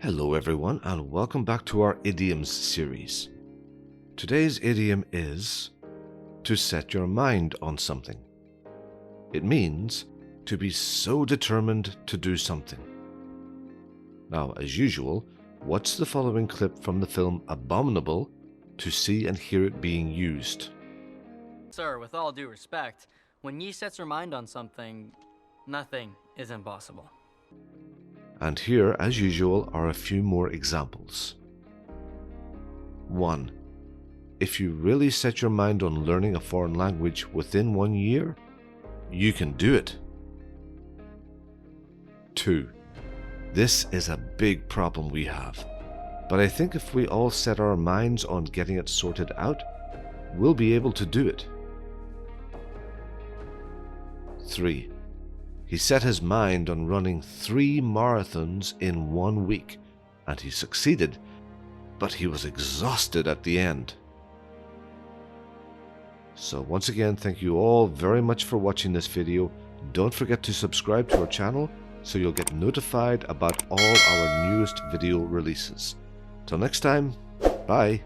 Hello everyone and welcome back to our idioms series. Today's idiom is to set your mind on something. It means to be so determined to do something. Now, as usual, watch the following clip from the film Abominable to see and hear it being used. Sir, with all due respect, when ye sets your mind on something, nothing is impossible. And here, as usual, are a few more examples. 1. If you really set your mind on learning a foreign language within 1 year, you can do it. 2. This is a big problem we have, but I think if we all set our minds on getting it sorted out, we'll be able to do it. 3. He set his mind on running 3 marathons in 1 week, and he succeeded, but he was exhausted at the end. So once again, thank you all very much for watching this video. Don't forget to subscribe to our channel so you'll get notified about all our newest video releases. Till next time, bye!